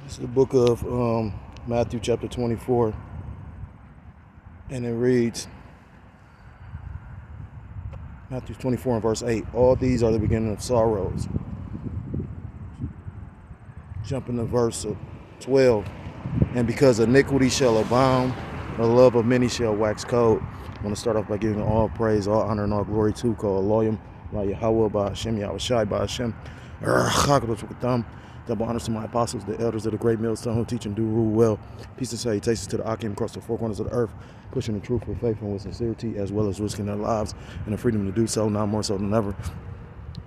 It's the book of Matthew chapter 24, and it reads, Matthew 24 and verse 8, all these are the beginning of sorrows. Jumping to verse 12, and because iniquity shall abound, the love of many shall wax cold. I want to start off by giving all praise, all honor, and all glory to Elohim, Yahweh, by Hashem, Yahweh Shai, by Hashem. Double honors to my apostles, the elders of the great millstone who teach and do rule well. Peace and salutations to the Akim across the four corners of the earth, pushing the truth with faith and with sincerity, as well as risking their lives and the freedom to do so, now more so than ever.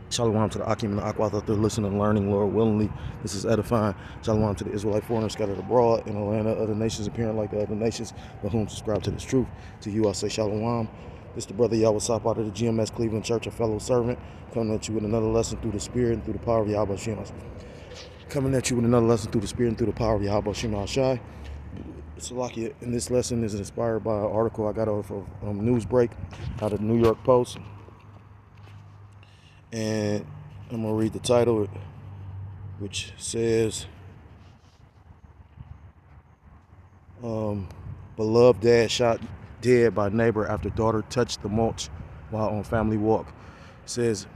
Shalom to the Akim and the Aqua out there listening and learning, Lord willingly. This is edifying. Shalom to the Israelite foreigners scattered abroad in the land of other nations, appearing like the other nations, but whom subscribe to this truth. To you I say Shalom. This is the brother Yahweh Sop out of the GMS Cleveland Church, a fellow servant, coming at you with another lesson through the Spirit and through the power of Yahweh Shemas. Coming at you with another lesson through the Spirit and through the power of Yahweh Shema Shai. Salakia, in this lesson is inspired by an article I got off of Newsbreak out of the New York Post. And I'm going to read the title, which says, beloved dad shot dead by neighbor after daughter touched the mulch while on family walk. It says,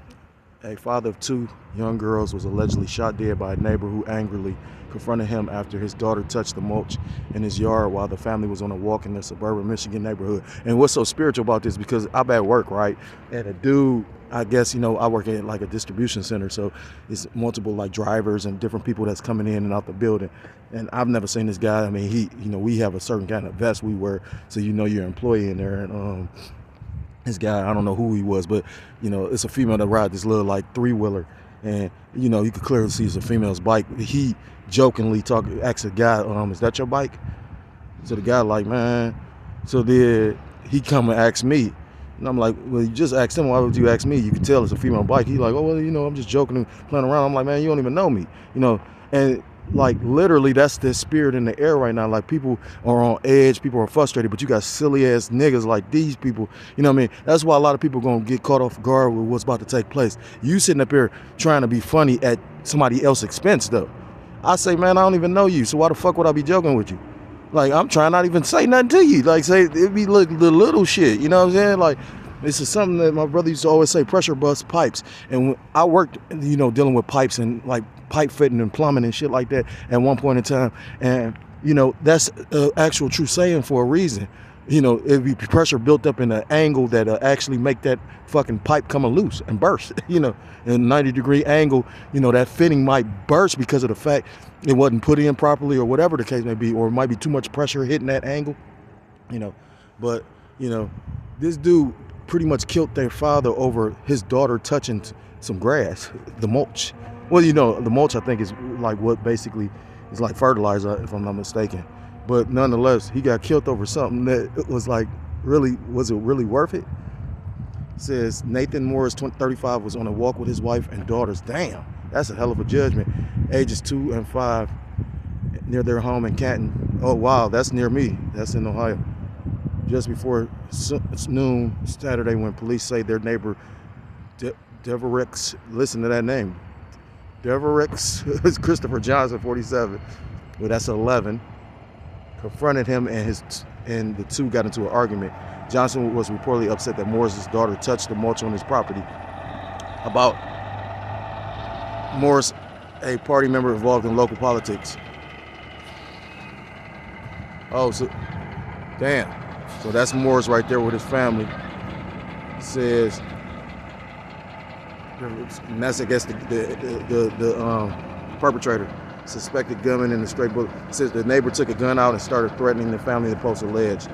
a father of two young girls was allegedly shot dead by a neighbor who angrily confronted him after his daughter touched the mulch in his yard while the family was on a walk in their suburban Michigan neighborhood. And what's so spiritual about this, because I'm at work, right? And a dude, I guess, I work at like a distribution center, so it's multiple like drivers and different people that's coming in and out the building. And I've never seen this guy. I mean, we have a certain kind of vest we wear, so you're an employee in there. And this guy, I don't know who he was, but it's a female that ride this little like three-wheeler, and you could clearly see it's a female's bike. He jokingly asked a guy, is that your bike? So the guy like, man. So then he come and ask me, and I'm like, well, you just asked him, why would you ask me? You could tell it's a female bike. He like, oh well, I'm just joking and playing around. I'm like, man, you don't even know me, and like literally that's the spirit in the air right now. Like people are on edge, people are frustrated, but you got silly ass niggas like these people, what I mean? That's why a lot of people gonna get caught off guard with what's about to take place. You sitting up here trying to be funny at somebody else's expense though. I say, man, I don't even know you, so why the fuck would I be joking with you? Like, I'm trying not even say nothing to you. Like, say it be like the little shit, you know what I'm saying? Like, this is something that my brother used to always say, pressure bust pipes. And when I worked, dealing with pipes and like pipe fitting and plumbing and shit like that at one point in time. And, that's an actual true saying for a reason. It'd be pressure built up in an angle that actually make that fucking pipe come loose and burst, in a 90-degree angle, that fitting might burst because of the fact it wasn't put in properly or whatever the case may be, or it might be too much pressure hitting that angle, But, this dude pretty much killed their father over his daughter touching some grass, the mulch. Well, the mulch I think is like what basically is like fertilizer, if I'm not mistaken. But nonetheless, he got killed over something that was like, really, was it really worth it? It says Nathan Morris, 35, was on a walk with his wife and daughters. Damn, that's a hell of a judgment. Ages 2 and 5, near their home in Canton. Oh wow, that's near me. That's in Ohio. Just before noon Saturday, when police say their neighbor Deverix, listen to that name, Deverix Christopher Johnson, 47, well that's 11, confronted him and the two got into an argument. Johnson was reportedly upset that Morris's daughter touched the mulch on his property. About Morris, a party member involved in local politics. Oh, so damn. So that's Morris right there with his family. It says, and that's I guess the perpetrator, suspected gunman in the straight bullet. It says the neighbor took a gun out and started threatening the family, the post alleged.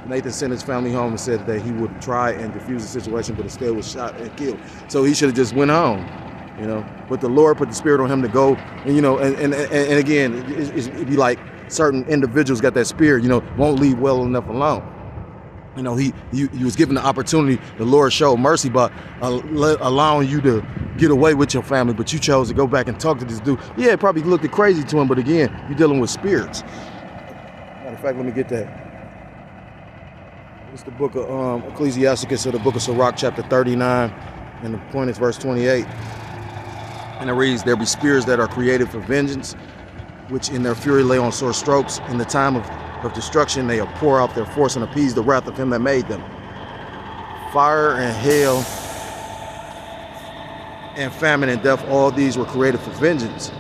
Nathan sent his family home and said that he would try and defuse the situation, but instead was shot and killed. So he should have just went home, But the Lord put the spirit on him to go, and and again, it'd be like certain individuals got that spirit, won't leave well enough alone. He was given the opportunity. The Lord showed mercy by allowing you to get away with your family, but you chose to go back and talk to this dude. Yeah, it probably looked crazy to him, but again, you're dealing with spirits. Matter of fact, let me get that. It's the book of Ecclesiasticus, or the book of Sirach, chapter 39, and the point is verse 28. And it reads, there be spirits that are created for vengeance, which in their fury lay on sore strokes. In the time of destruction, they pour out their force and appease the wrath of him that made them. Fire and hail and famine and death, all these were created for vengeance.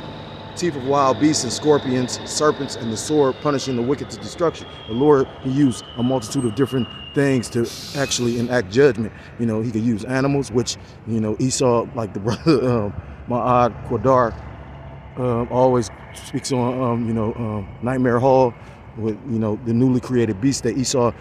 Teeth of wild beasts and scorpions, serpents, and the sword punishing the wicked to destruction. The Lord, he used a multitude of different things to actually enact judgment. You know, he could use animals, which, you know, Esau, like the brother Ma'ad Quadar, always speaks on, Nightmare Hall, with, you know, the newly created beast that Esau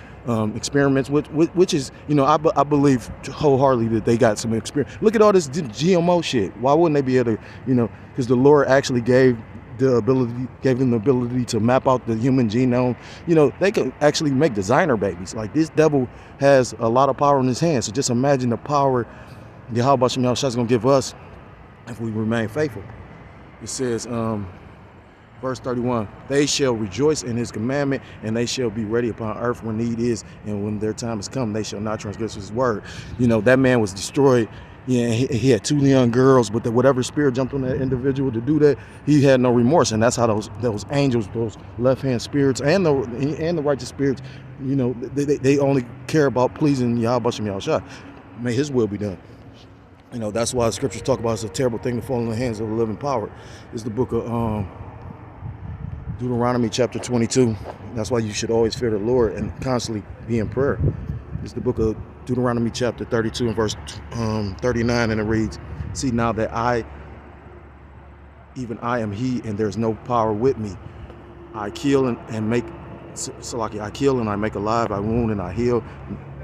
experiments with, which is, you know, I believe wholeheartedly that they got some experience. Look at all this GMO shit. Why wouldn't they be able to, you know, because the Lord actually gave them the ability to map out the human genome. You know, they could actually make designer babies. Like, this devil has a lot of power in his hands. So just imagine the power Yahweh Shem Yahushua is going to give us if we remain faithful. It says, verse 31, they shall rejoice in his commandment, and they shall be ready upon earth when need is, and when their time has come, they shall not transgress his word. You know, that man was destroyed. Yeah, he had 2 young girls, but whatever spirit jumped on that individual to do that, he had no remorse. And that's how those angels, those left-hand spirits, and the righteous spirits, you know, they only care about pleasing Yahweh Shem Yahushua. May his will be done. You know, that's why the scriptures talk about it's a terrible thing to fall in the hands of a living power. It's the book of Deuteronomy chapter 22. That's why you should always fear the Lord and constantly be in prayer. It's the book of Deuteronomy chapter 32 and verse 39, and it reads, see now that even I am he, and there's no power with me. I kill and make, Salaki, I kill and I make alive, I wound and I heal.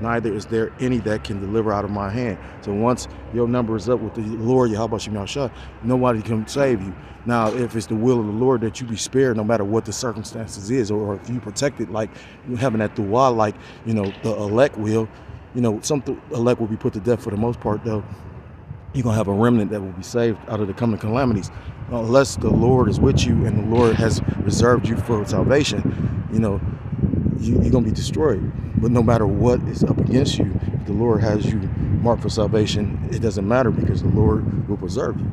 Neither is there any that can deliver out of my hand. So once your number is up with the Lord, Yahweh Shem Yahushua, nobody can save you. Now, if it's the will of the Lord that you be spared, no matter what the circumstances is, or if you protect it, like having that dua, like, you know, the elect will, you know, some elect will be put to death for the most part, though. You're going to have a remnant that will be saved out of the coming calamities. Unless the Lord is with you and the Lord has reserved you for salvation, you know, you're going to be destroyed. But no matter what is up against you, if the Lord has you marked for salvation, it doesn't matter, because the Lord will preserve you.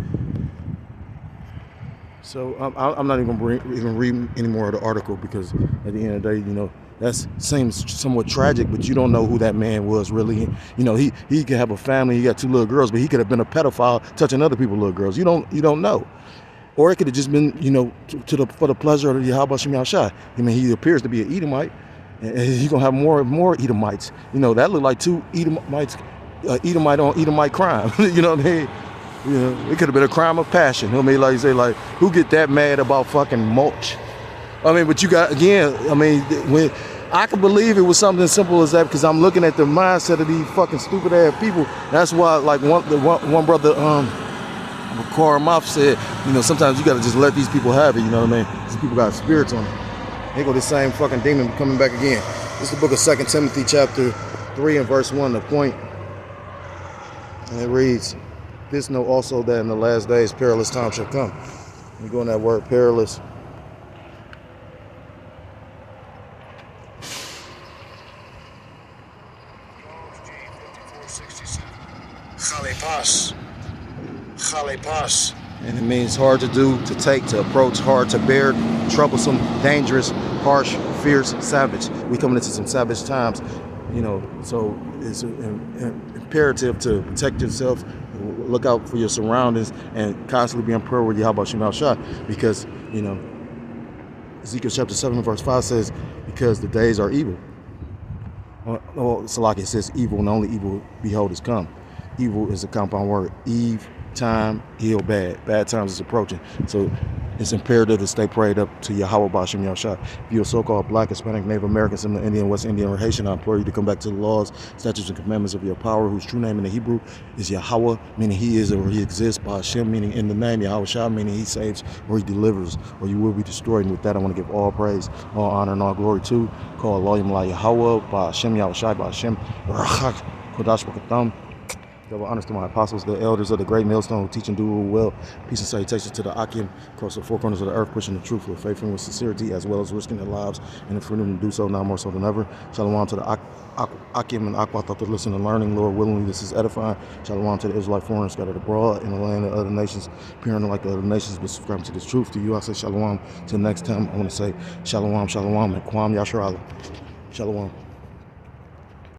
So I'm not even going to even read any more of the article, because at the end of the day, you know, that seems somewhat tragic, but you don't know who that man was really. You know, he could have a family, he got 2 little girls, but he could have been a pedophile touching other people's little girls. You don't know. Or it could have just been, you know, for the pleasure of Yahweh Shem Yahushua. I mean, he appears to be an Edomite, and he's gonna have more Edomites. You know, that looked like 2 Edomites, Edomite on Edomite crime. You know what I mean? You know, it could have been a crime of passion. I mean, like you say, like, who get that mad about fucking mulch? I mean, but you got, again, I mean, when I can believe it was something as simple as that, because I'm looking at the mindset of these fucking stupid ass people. That's why, like, one brother, Carl Moff said, you know, sometimes you got to just let these people have it. You know what I mean? These people got spirits on them. Here go the same fucking demon coming back again. This is the book of 2 Timothy chapter 3 and verse 1, the point. And it reads, this know also that in the last days perilous times shall come. We go in that word perilous. Chalepas. And it means hard to do, to take, to approach, hard to bear, troublesome, dangerous, harsh, fierce, savage. We coming into some savage times, you know, so it's imperative to protect yourself, look out for your surroundings, and constantly be in prayer with Yahweh Shem Yahushua, because, you know, Ezekiel chapter 7 verse 5 says, because the days are evil. Well, Salaki says evil, and only evil behold is come. Evil is a compound word. Eve, time, ill, bad. Bad times is approaching. So it's imperative to stay prayed up to Yahweh Shem Yahushua. If you're a so-called Black, Hispanic, Native American, Seminole Indian, West Indian, or Haitian, I implore you to come back to the laws, statutes, and commandments of your power, whose true name in the Hebrew is Yahweh, meaning he is or he exists, by Hashem, meaning in the name, Yahweh, meaning he saves or he delivers, or you will be destroyed. And with that, I want to give all praise, all honor, and all glory to call Elohim La Yahweh, by Hashem Yahushua, by Hashem Kodash B'Katam. Double honors to my apostles, the elders of the great millstone, who teach and do well. Peace and salutations to the Akim across the four corners of the earth, pushing the truth with faith and with sincerity, as well as risking their lives and the freedom to do so now more so than ever. Shalom to the Akim and Aqua, thought to listen and learning. Lord willingly, this is edifying. Shalom to the Israelite foreigners scattered abroad in the land of other nations, appearing like the other nations, but subscribing to this truth. To you, I say shalom. Till next time, I want to say shalom, shalom, and Kwam Yasharala. Shalom.